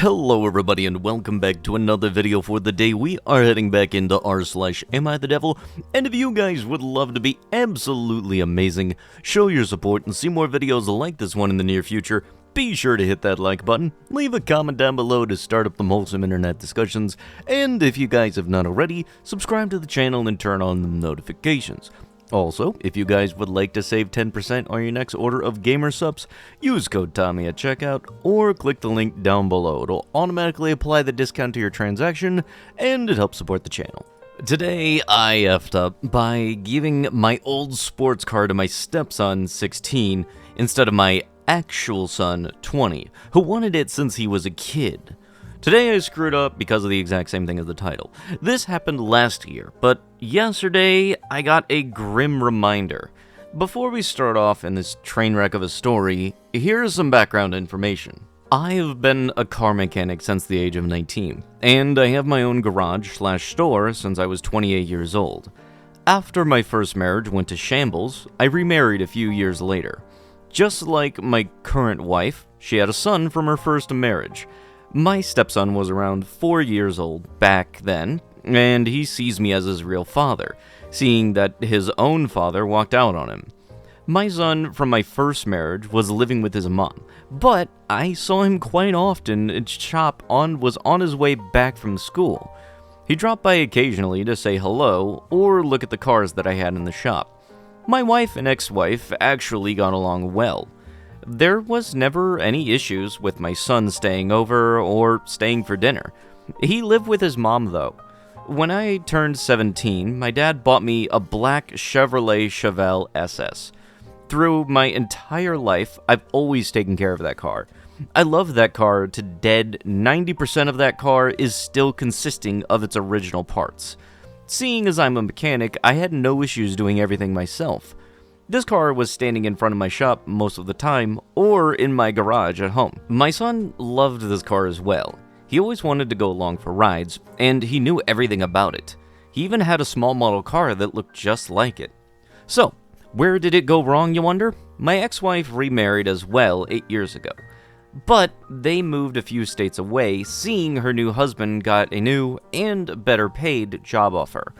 Hello everybody and welcome back to another video for the day. We are heading back into r/AmITheDevil, and if you guys would love to be absolutely amazing, show your support and see more videos like this one in the near future, be sure to hit that like button, leave a comment down below to start up the wholesome internet discussions, and if you guys have not already, subscribe to the channel and turn on the notifications. Also, if you guys would like to save 10% on your next order of gamer subs, use code Tommy at checkout, or click the link down below. It'll automatically apply the discount to your transaction, and it helps support the channel. Today, I effed up by giving my old sports car to my stepson, 16, instead of my actual son, 20, who wanted it since he was a kid. Today I screwed up because of the exact same thing as the title. This happened last year, but yesterday I got a grim reminder. Before we start off in this train wreck of a story, here's some background information. I have been a car mechanic since the age of 19, and I have my own garage/store since I was 28 years old. After my first marriage went to shambles, I remarried a few years later. Just like my current wife, she had a son from her first marriage. My stepson was around 4 years old back then, and he sees me as his real father, seeing that his own father walked out on him. My son from my first marriage was living with his mom, but I saw him quite often at shop was on his way back from school. He dropped by occasionally to say hello or look at the cars that I had in the shop. My wife and ex-wife actually got along well. There was never any issues with my son staying over or staying for dinner. He lived with his mom though. When I turned 17, my dad bought me a black Chevrolet Chevelle SS. Through my entire life, I've always taken care of that car. I love that car to dead. 90% of that car is still consisting of its original parts. Seeing as I'm a mechanic, I had no issues doing everything myself. This car was standing in front of my shop most of the time, or in my garage at home. My son loved this car as well. He always wanted to go along for rides, and he knew everything about it. He even had a small model car that looked just like it. So, where did it go wrong, you wonder? My ex-wife remarried as well 8 years ago. But they moved a few states away, seeing her new husband got a new and better paid job offer.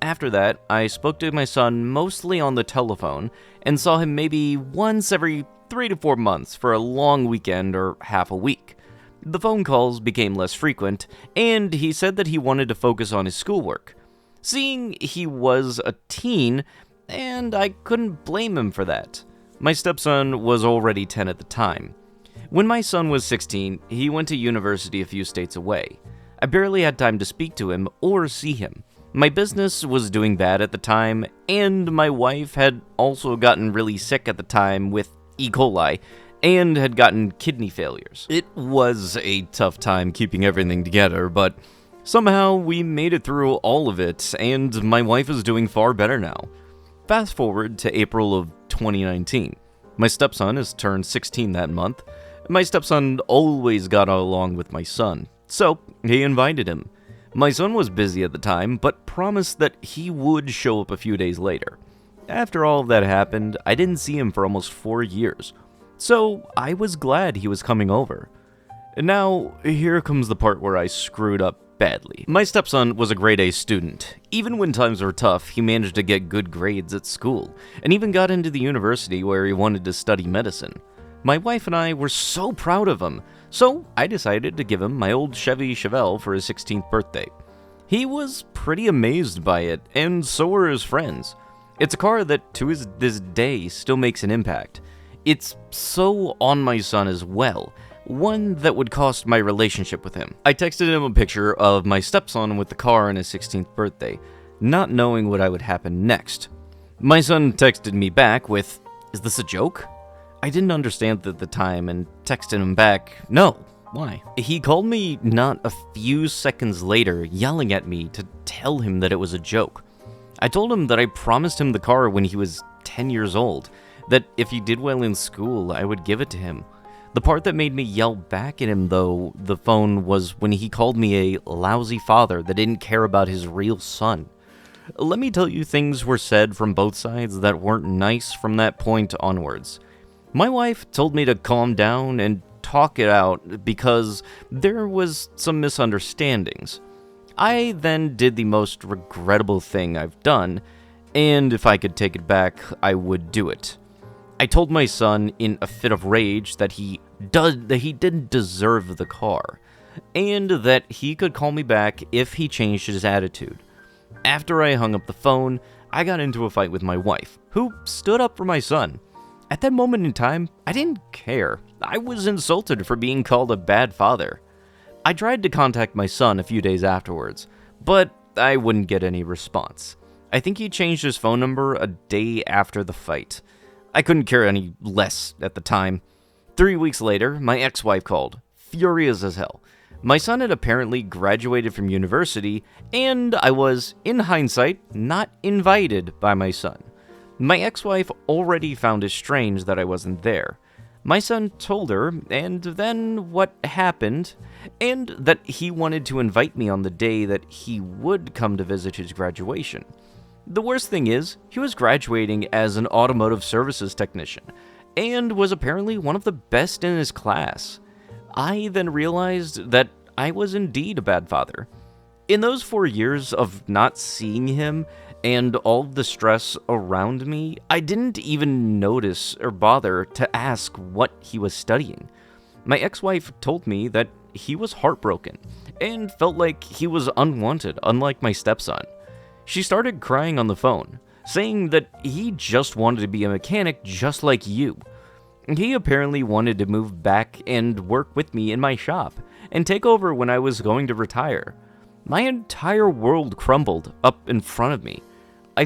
After that, I spoke to my son mostly on the telephone and saw him maybe once every 3 to 4 months for a long weekend or half a week. The phone calls became less frequent, and he said that he wanted to focus on his schoolwork. Seeing he was a teen, and I couldn't blame him for that. My stepson was already 10 at the time. When my son was 16, he went to university a few states away. I barely had time to speak to him or see him. My business was doing bad at the time, and my wife had also gotten really sick at the time with E. coli, and had gotten kidney failures. It was a tough time keeping everything together, but somehow we made it through all of it, and my wife is doing far better now. Fast forward to April of 2019. My stepson has turned 16 that month. My stepson always got along with my son, so he invited him. My son was busy at the time, but promised that he would show up a few days later. After all of that happened, I didn't see him for almost 4 years, so I was glad he was coming over. And now, here comes the part where I screwed up badly. My stepson was a grade A student. Even when times were tough, he managed to get good grades at school, and even got into the university where he wanted to study medicine. My wife and I were so proud of him, so I decided to give him my old Chevy Chevelle for his 16th birthday. He was pretty amazed by it, and so were his friends. It's a car that to this day still makes an impact. It's so on my son as well, one that would cost my relationship with him. I texted him a picture of my stepson with the car on his 16th birthday, not knowing what would happen next. My son texted me back with, "Is this a joke?" I didn't understand at the time and texted him back, "No, why?" He called me not a few seconds later, yelling at me to tell him that it was a joke. I told him that I promised him the car when he was 10 years old, that if he did well in school, I would give it to him. The part that made me yell back at him, though, the phone, was when he called me a lousy father that didn't care about his real son. Let me tell you, things were said from both sides that weren't nice from that point onwards. My wife told me to calm down and talk it out because there was some misunderstandings. I then did the most regrettable thing I've done, and if I could take it back, I would do it. I told my son in a fit of rage that he didn't deserve the car, and that he could call me back if he changed his attitude. After I hung up the phone, I got into a fight with my wife, who stood up for my son. At that moment in time, I didn't care. I was insulted for being called a bad father. I tried to contact my son a few days afterwards, but I wouldn't get any response. I think he changed his phone number a day after the fight. I couldn't care any less at the time. 3 weeks later, my ex-wife called, furious as hell. My son had apparently graduated from university, and I was, in hindsight, not invited by my son. My ex-wife already found it strange that I wasn't there. My son told her, and then what happened, and that he wanted to invite me on the day that he would come to visit his graduation. The worst thing is, he was graduating as an automotive services technician, and was apparently one of the best in his class. I then realized that I was indeed a bad father. In those 4 years of not seeing him, and all the stress around me, I didn't even notice or bother to ask what he was studying. My ex-wife told me that he was heartbroken, and felt like he was unwanted, unlike my stepson. She started crying on the phone, saying that he just wanted to be a mechanic just like you. He apparently wanted to move back and work with me in my shop, and take over when I was going to retire. My entire world crumbled up in front of me. I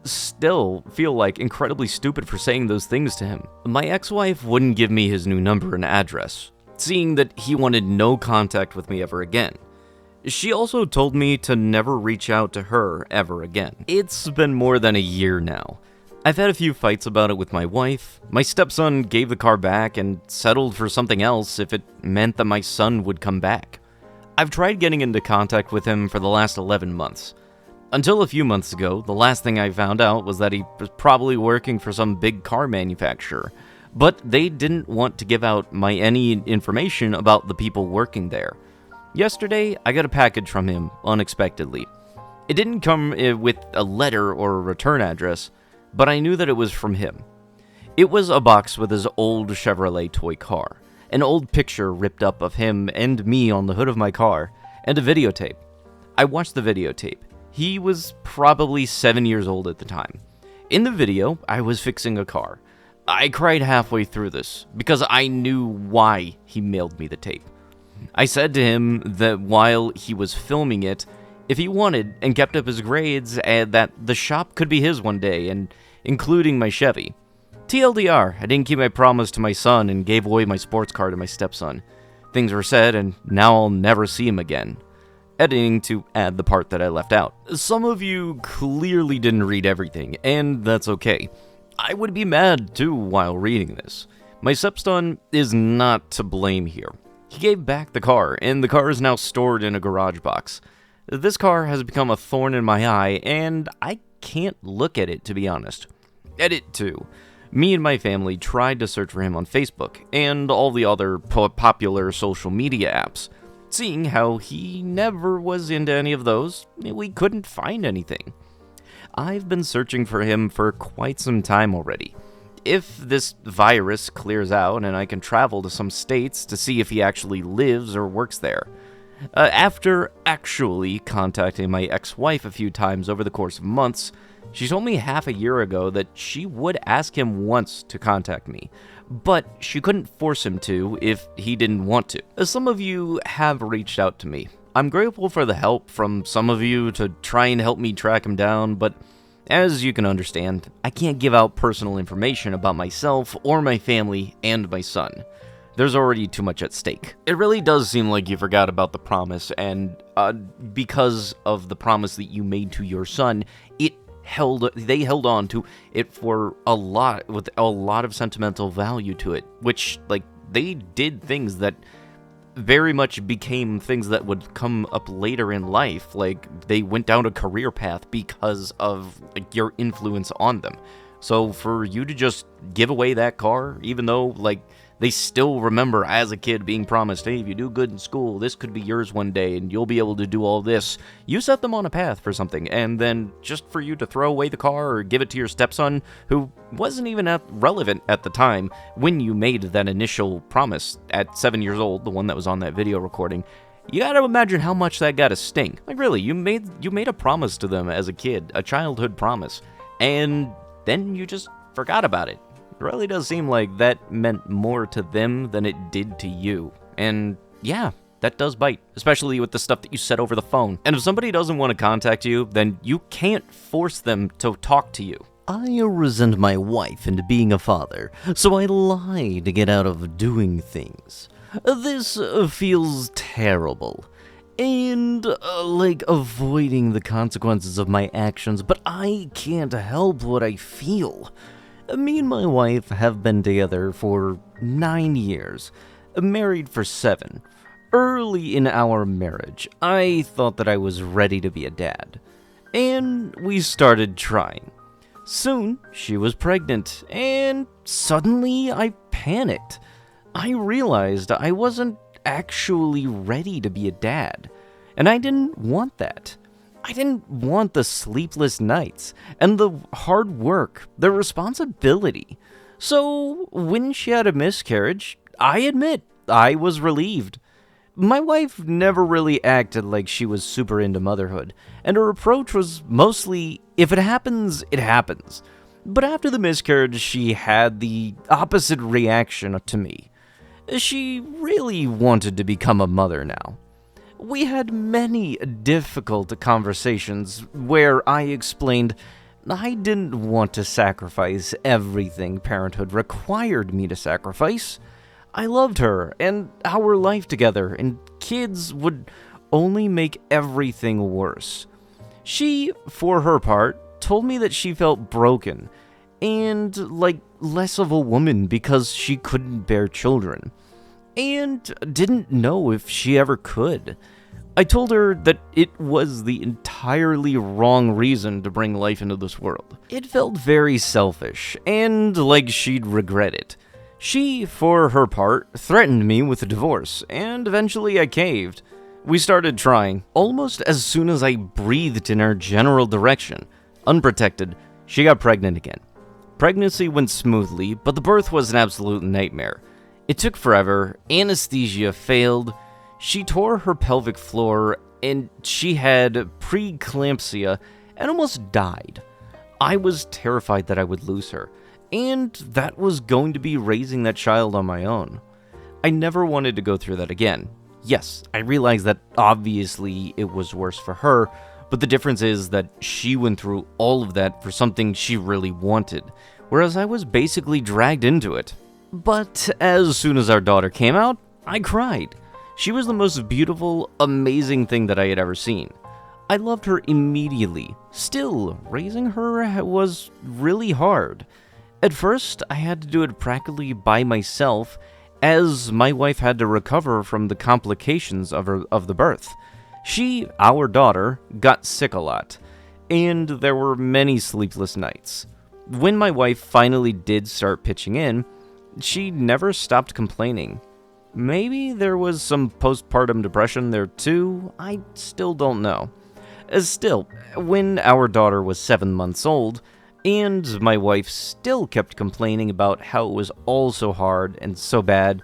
still feel like incredibly stupid for saying those things to him. My ex-wife wouldn't give me his new number and address, seeing that he wanted no contact with me ever again. She also told me to never reach out to her ever again. It's been more than a year now. I've had a few fights about it with my wife. My stepson gave the car back and settled for something else if it meant that my son would come back. I've tried getting into contact with him for the last 11 months. Until a few months ago, the last thing I found out was that he was probably working for some big car manufacturer, but they didn't want to give out any information about the people working there. Yesterday, I got a package from him unexpectedly. It didn't come with a letter or a return address, but I knew that it was from him. It was a box with his old Chevrolet toy car, an old picture ripped up of him and me on the hood of my car, and a videotape. I watched the videotape. He was probably 7 years old at the time. In the video, I was fixing a car. I cried halfway through this, because I knew why he mailed me the tape. I said to him that while he was filming it, if he wanted and kept up his grades, that the shop could be his one day, and including my Chevy. TLDR, I didn't keep my promise to my son and gave away my sports car to my stepson. Things were said, and now I'll never see him again. Editing to add the part that I left out. Some of you clearly didn't read everything, and that's okay. I would be mad too while reading this. My stepson is not to blame here. He gave back the car, and the car is now stored in a garage box. This car has become a thorn in my eye, and I can't look at it, to be honest. Edit 2. Me and my family tried to search for him on Facebook, and all the other popular social media apps. Seeing how he never was into any of those, we couldn't find anything. I've been searching for him for quite some time already. If this virus clears out and I can travel to some states to see if he actually lives or works there. After actually contacting my ex-wife a few times over the course of months, she told me half a year ago that she would ask him once to contact me, but she couldn't force him to if he didn't want to. Some of you have reached out to me. I'm grateful for the help from some of you to try and help me track him down, but as you can understand, I can't give out personal information about myself or my family and my son. There's already too much at stake. It really does seem like you forgot about the promise, and because of the promise that you made to your son, they held on to it for with a lot of sentimental value to it, which, they did things that very much became things that would come up later in life. They went down a career path because of your influence on them. So for you to just give away that car, even though, they They still remember as a kid being promised, hey, if you do good in school, this could be yours one day, and you'll be able to do all this. You set them on a path for something, and then just for you to throw away the car or give it to your stepson, who wasn't even relevant at the time when you made that initial promise at 7 years old, the one that was on that video recording, you gotta imagine how much that gotta sting. Like, really, you made a promise to them as a kid, a childhood promise, and then you just forgot about it. It really does seem like that meant more to them than it did to you. And yeah, that does bite, especially with the stuff that you said over the phone. And if somebody doesn't want to contact you, then you can't force them to talk to you. I resent my wife into being a father, so I lie to get out of doing things. This feels terrible. And, like, avoiding the consequences of my actions, but I can't help what I feel. Me and my wife have been together for 9 years, married for 7. Early in our marriage, I thought that I was ready to be a dad, and we started trying. Soon, she was pregnant, and suddenly I panicked. I realized I wasn't actually ready to be a dad, and I didn't want that. I didn't want the sleepless nights, and the hard work, the responsibility. So, when she had a miscarriage, I admit, I was relieved. My wife never really acted like she was super into motherhood, and her approach was mostly, if it happens, it happens. But after the miscarriage, she had the opposite reaction to me. She really wanted to become a mother now. We had many difficult conversations where I explained I didn't want to sacrifice everything parenthood required me to sacrifice. I loved her and our life together, and kids would only make everything worse. She, for her part, told me that she felt broken and like less of a woman because she couldn't bear children, and didn't know if she ever could. I told her that it was the entirely wrong reason to bring life into this world. It felt very selfish, and like she'd regret it. She, for her part, threatened me with a divorce, and eventually I caved. We started trying. Almost as soon as I breathed in her general direction, unprotected, she got pregnant again. Pregnancy went smoothly, but the birth was an absolute nightmare. It took forever, anesthesia failed, she tore her pelvic floor, and she had preeclampsia and almost died. I was terrified that I would lose her, and that was going to be raising that child on my own. I never wanted to go through that again. Yes, I realize that obviously it was worse for her, but the difference is that she went through all of that for something she really wanted, whereas I was basically dragged into it. But as soon as our daughter came out, I cried. She was the most beautiful, amazing thing that I had ever seen. I loved her immediately. Still, raising her was really hard. At first, I had to do it practically by myself, as my wife had to recover from the complications of the birth. She, our daughter, got sick a lot, and there were many sleepless nights. When my wife finally did start pitching in, she never stopped complaining. Maybe there was some postpartum depression there too, I still don't know. Still, when our daughter was 7 months old, and my wife still kept complaining about how it was all so hard and so bad,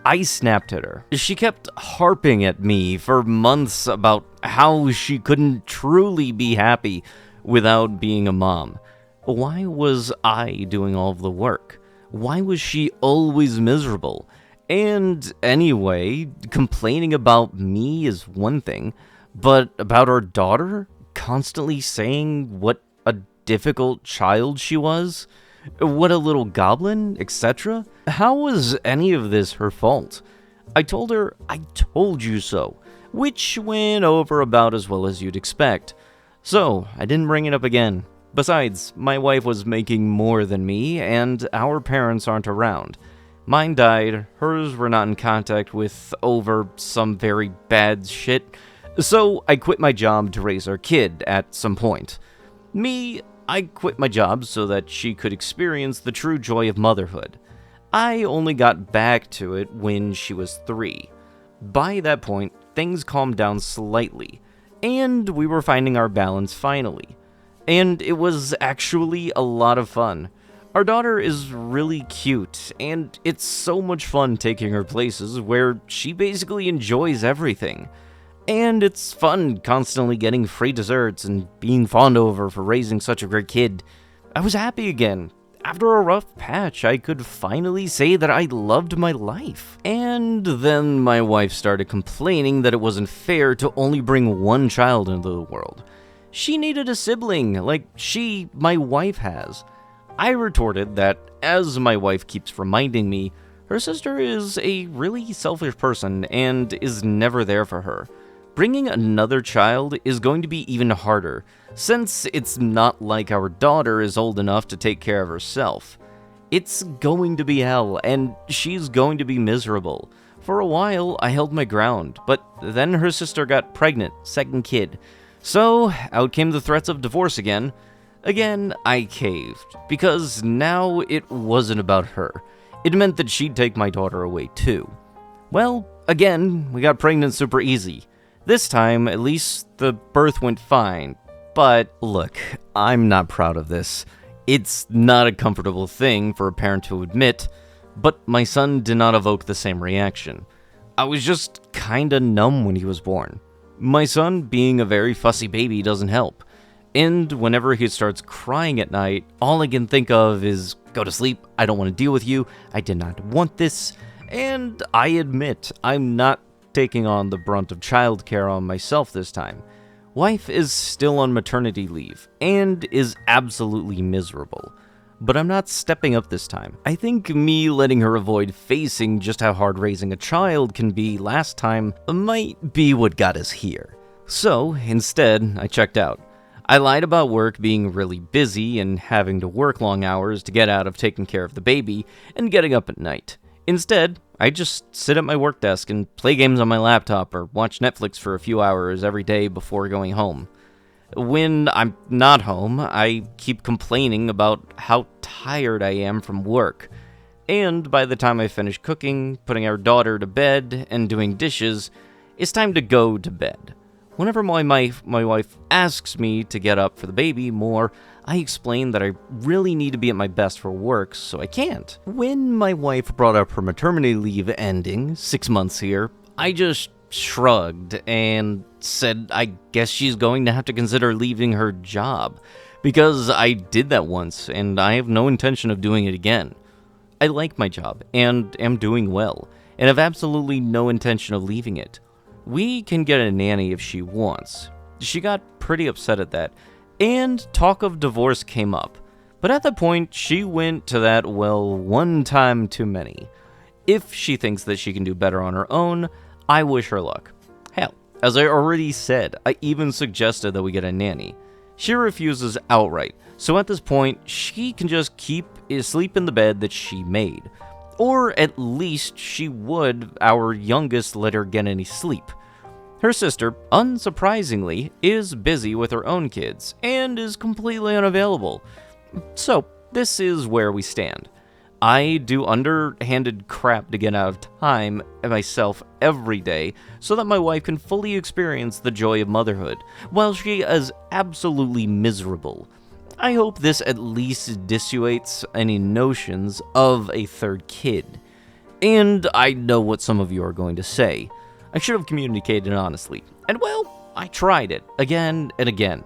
I snapped at her. She kept harping at me for months about how she couldn't truly be happy without being a mom. Why was I doing all of the work? Why was she always miserable? And anyway, complaining about me is one thing, but about our daughter constantly saying what a difficult child she was, what a little goblin, etc. How was any of this her fault? I told her, I told you so, which went over about as well as you'd expect. So, I didn't bring it up again. Besides, my wife was making more than me, and our parents aren't around. Mine died, hers were not in contact with over some very bad shit, so I quit my job to raise our kid at some point. Me, I quit my job so that she could experience the true joy of motherhood. I only got back to it when she was 3. By that point, things calmed down slightly, and we were finding our balance finally. And it was actually a lot of fun. Our daughter is really cute, and it's so much fun taking her places where she basically enjoys everything. And it's fun constantly getting free desserts and being fawned over for raising such a great kid. I was happy again. After a rough patch, I could finally say that I loved my life. And then my wife started complaining that it wasn't fair to only bring one child into the world. She needed a sibling, like my wife, has. I retorted that, as my wife keeps reminding me, her sister is a really selfish person and is never there for her. Bringing another child is going to be even harder, since it's not like our daughter is old enough to take care of herself. It's going to be hell, and she's going to be miserable. For a while, I held my ground, but then her sister got pregnant, second kid. So, out came the threats of divorce again. Again, I caved, because now it wasn't about her. It meant that she'd take my daughter away too. Well, again, we got pregnant super easy. This time, at least the birth went fine. But look, I'm not proud of this. It's not a comfortable thing for a parent to admit, but my son did not evoke the same reaction. I was just kinda numb when he was born. My son being a very fussy baby doesn't help. And whenever he starts crying at night, all I can think of is, go to sleep, I don't want to deal with you, I did not want this. And I admit, I'm not taking on the brunt of childcare on myself this time. Wife is still on maternity leave, and is absolutely miserable. But I'm not stepping up this time. I think me letting her avoid facing just how hard raising a child can be last time might be what got us here. So, instead, I checked out. I lied about work being really busy and having to work long hours to get out of taking care of the baby and getting up at night. Instead, I just sit at my work desk and play games on my laptop or watch Netflix for a few hours every day before going home. When I'm not home, I keep complaining about how tired I am from work. And by the time I finish cooking, putting our daughter to bed, and doing dishes, it's time to go to bed. Whenever my wife asks me to get up for the baby more, I explain that I really need to be at my best for work, so I can't. When my wife brought up her maternity leave ending, 6 months here, I just shrugged and said I guess she's going to have to consider leaving her job, because I did that once, and I have no intention of doing it again. I like my job, and am doing well, and have absolutely no intention of leaving it. We can get a nanny if she wants. She got pretty upset at that, and talk of divorce came up. But at that point, she went to that, well, one time too many. If she thinks that she can do better on her own, I wish her luck. Hell, as I already said, I even suggested that we get a nanny. She refuses outright, so at this point, she can just sleep in the bed that she made. Or at least she would, our youngest, let her get any sleep. Her sister, unsurprisingly, is busy with her own kids, and is completely unavailable. So, this is where we stand. I do underhanded crap to get out of time myself every day, so that my wife can fully experience the joy of motherhood, while she is absolutely miserable. I hope this at least dissuades any notions of a third kid. And I know what some of you are going to say. I should have communicated honestly. And well, I tried it again and again.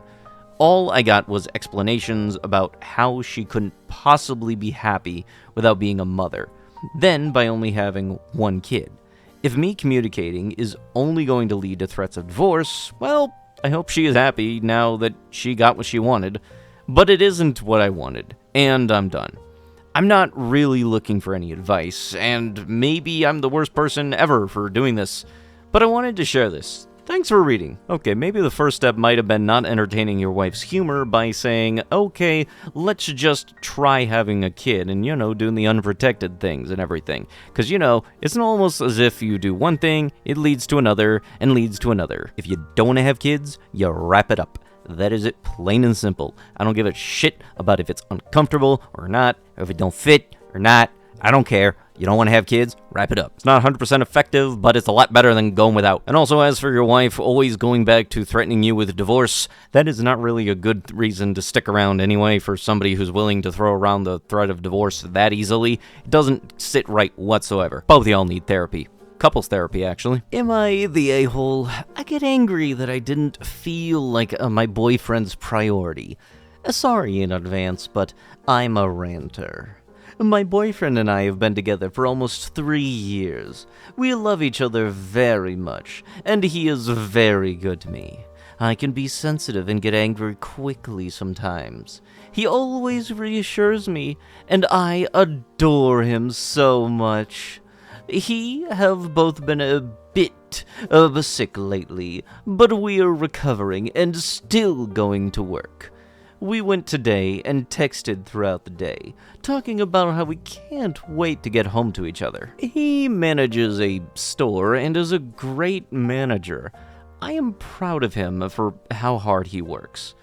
All I got was explanations about how she couldn't possibly be happy without being a mother, then by only having one kid. If me communicating is only going to lead to threats of divorce, well, I hope she is happy now that she got what she wanted. But it isn't what I wanted, and I'm done. I'm not really looking for any advice, and maybe I'm the worst person ever for doing this, but I wanted to share this. Thanks for reading. Okay, maybe the first step might have been not entertaining your wife's humor by saying, okay, let's just try having a kid and, doing the unprotected things and everything. Because, it's almost as if you do one thing, it leads to another, and leads to another. If you don't want to have kids, you wrap it up. That is it, plain and simple. I don't give a shit about if it's uncomfortable or not, or if it don't fit or not. I don't care. You don't want to have kids? Wrap it up. It's not 100% effective, but it's a lot better than going without. And also, as for your wife always going back to threatening you with divorce, that is not really a good reason to stick around anyway for somebody who's willing to throw around the threat of divorce that easily. It doesn't sit right whatsoever. Both of y'all need therapy. Couples therapy, actually. Am I the a-hole? I get angry that I didn't feel like my boyfriend's priority. Sorry in advance, but I'm a ranter. My boyfriend and I have been together for almost 3 years. We love each other very much, and he is very good to me. I can be sensitive and get angry quickly sometimes. He always reassures me, and I adore him so much. He have both been a bit sick lately, but we are recovering and still going to work. We went today and texted throughout the day, talking about how we can't wait to get home to each other. He manages a store and is a great manager. I am proud of him for how hard he works.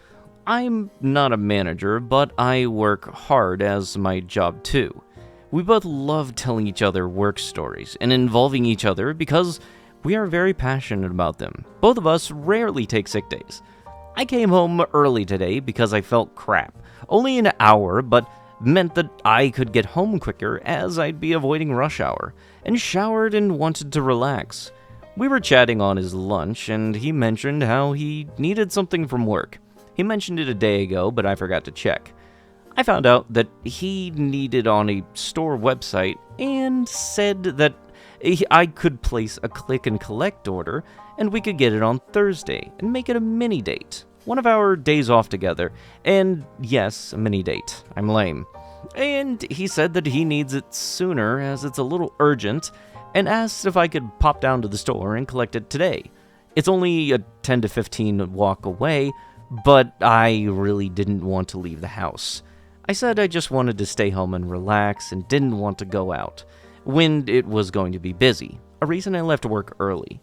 I'm not a manager, but I work hard as my job too. We both love telling each other work stories and involving each other because we are very passionate about them. Both of us rarely take sick days. I came home early today because I felt crap. Only an hour, but meant that I could get home quicker as I'd be avoiding rush hour, and showered and wanted to relax. We were chatting on his lunch, and he mentioned how he needed something from work. He mentioned it a day ago, but I forgot to check. I found out that he needed on a store website and said that I could place a click and collect order and we could get it on Thursday and make it a mini date. One of our days off together. And yes, a mini date. I'm lame. And he said that he needs it sooner as it's a little urgent and asked if I could pop down to the store and collect it today. It's only a 10 to 15 walk away, but I really didn't want to leave the house. I said I just wanted to stay home and relax and didn't want to go out when it was going to be busy, a reason I left work early.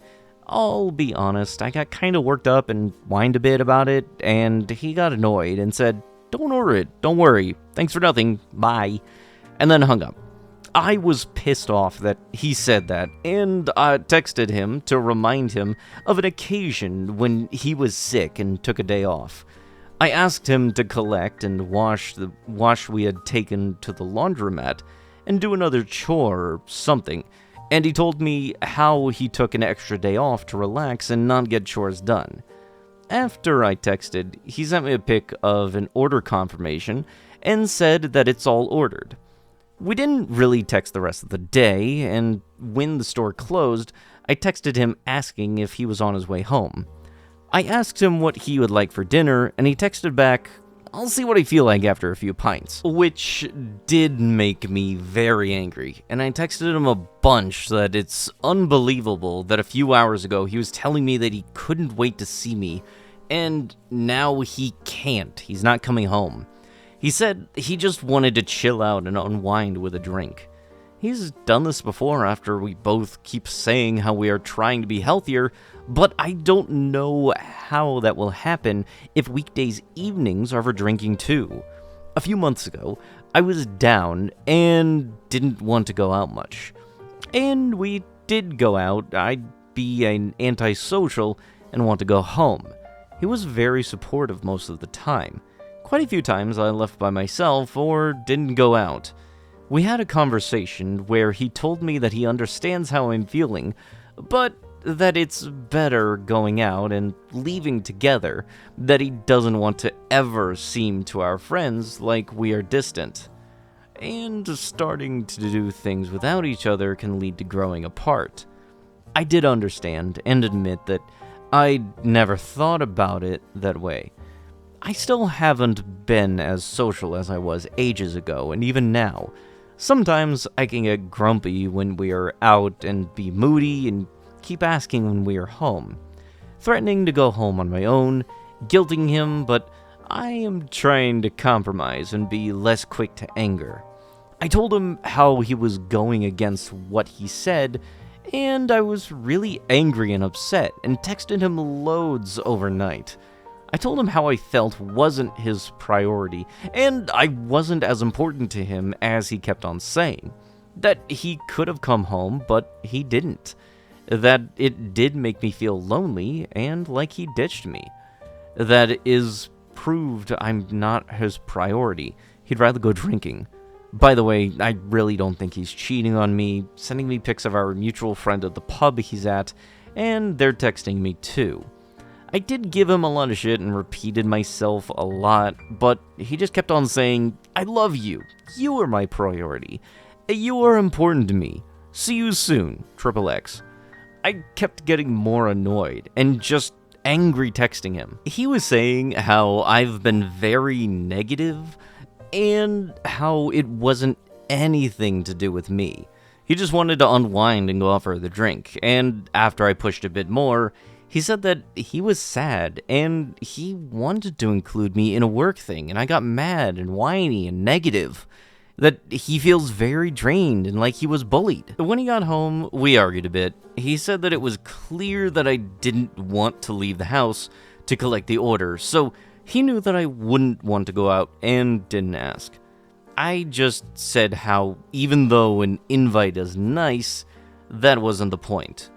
I'll be honest, I got kind of worked up and whined a bit about it, and he got annoyed and said, "Don't order it, don't worry, thanks for nothing, bye," and then hung up. I was pissed off that he said that, and I texted him to remind him of an occasion when he was sick and took a day off. I asked him to collect and wash the wash we had taken to the laundromat and do another chore or something, and he told me how he took an extra day off to relax and not get chores done. After I texted, he sent me a pic of an order confirmation and said that it's all ordered. We didn't really text the rest of the day, and when the store closed, I texted him asking if he was on his way home. I asked him what he would like for dinner, and he texted back, "I'll see what I feel like after a few pints," which did make me very angry, and I texted him a bunch that it's unbelievable that a few hours ago he was telling me that he couldn't wait to see me, and now he can't. He's not coming home. He said he just wanted to chill out and unwind with a drink. He's done this before after we both keep saying how we are trying to be healthier, but I don't know how that will happen if weekdays evenings are for drinking too. A few months ago, I was down and didn't want to go out much. And we did go out. I'd be an antisocial and want to go home. He was very supportive most of the time. Quite a few times I left by myself or didn't go out. We had a conversation where he told me that he understands how I'm feeling, but that it's better going out and leaving together, that he doesn't want to ever seem to our friends like we are distant. And starting to do things without each other can lead to growing apart. I did understand and admit that I'd never thought about it that way. I still haven't been as social as I was ages ago, and even now. Sometimes I can get grumpy when we are out and be moody and keep asking when we are home. Threatening to go home on my own, guilting him, but I am trying to compromise and be less quick to anger. I told him how he was going against what he said, and I was really angry and upset and texted him loads overnight. I told him how I felt wasn't his priority, and I wasn't as important to him as he kept on saying. that he could have come home, but he didn't. That it did make me feel lonely and like he ditched me. That is proved I'm not his priority. He'd rather go drinking. By the way, I really don't think he's cheating on me, sending me pics of our mutual friend at the pub he's at, and they're texting me too. I did give him a lot of shit and repeated myself a lot, but he just kept on saying, I love you. You are my priority. You are important to me. See you soon, XXX. I kept getting more annoyed and just angry texting him. He was saying how I've been very negative and how it wasn't anything to do with me. He just wanted to unwind and go out for the drink, and after I pushed a bit more, he said that he was sad and he wanted to include me in a work thing, and I got mad and whiny and negative. That he feels very drained and like he was bullied. When he got home, we argued a bit. He said that it was clear that I didn't want to leave the house to collect the order, so he knew that I wouldn't want to go out and didn't ask. I just said how, even though an invite is nice, that wasn't the point.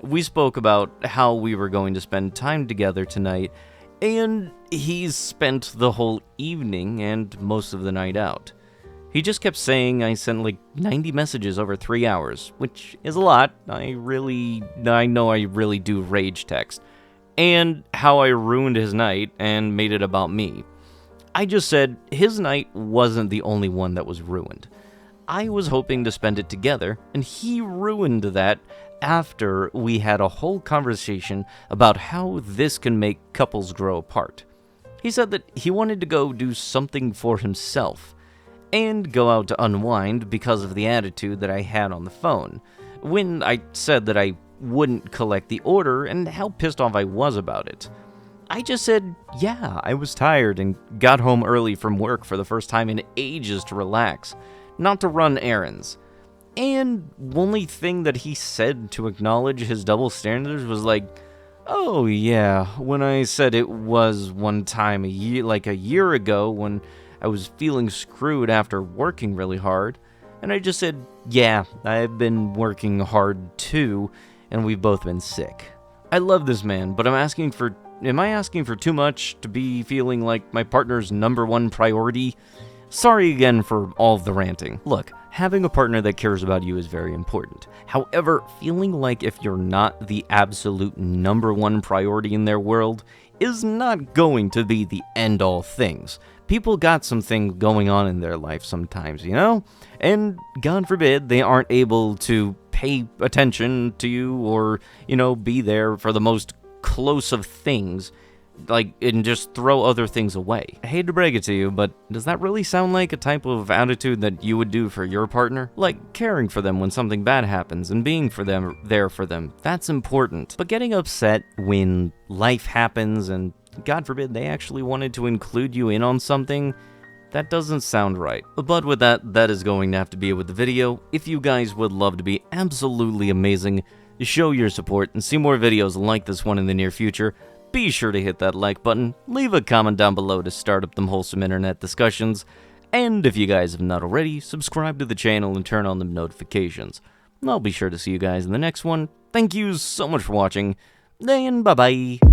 We spoke about how we were going to spend time together tonight, and he's spent the whole evening and most of the night out. He just kept saying I sent like 90 messages over 3 hours, which is a lot. I know I really do rage text. And how I ruined his night and made it about me. I just said his night wasn't the only one that was ruined. I was hoping to spend it together, and he ruined that after we had a whole conversation about how this can make couples grow apart. He said that he wanted to go do something for himself and go out to unwind because of the attitude that I had on the phone when I said that I wouldn't collect the order and how pissed off I was about it. I just said, yeah, I was tired and got home early from work for the first time in ages to relax, not to run errands. And only thing that he said to acknowledge his double standards was like, oh yeah, when I said it was one time a year ago when I was feeling screwed after working really hard, and I just said, yeah, I've been working hard too, and we've both been sick. I love this man, but am I asking for too much to be feeling like my partner's #1 priority? Sorry again for all the ranting. Look, having a partner that cares about you is very important. However, feeling like if you're not the absolute #1 priority in their world is not going to be the end-all things. People got some things going on in their life sometimes, you know? And God forbid they aren't able to pay attention to you or, be there for the most close of things, and just throw other things away. I hate to break it to you, but does that really sound like a type of attitude that you would do for your partner? Like caring for them when something bad happens and being there for them. That's important. But getting upset when life happens and God forbid they actually wanted to include you in on something, that doesn't sound right. But with that is going to have to be it with the video. If you guys would love to be absolutely amazing, show your support, and see more videos like this one in the near future, be sure to hit that like button, leave a comment down below to start up them wholesome internet discussions, and if you guys have not already, subscribe to the channel and turn on the notifications. I'll be sure to see you guys in the next one. Thank you so much for watching, and bye-bye.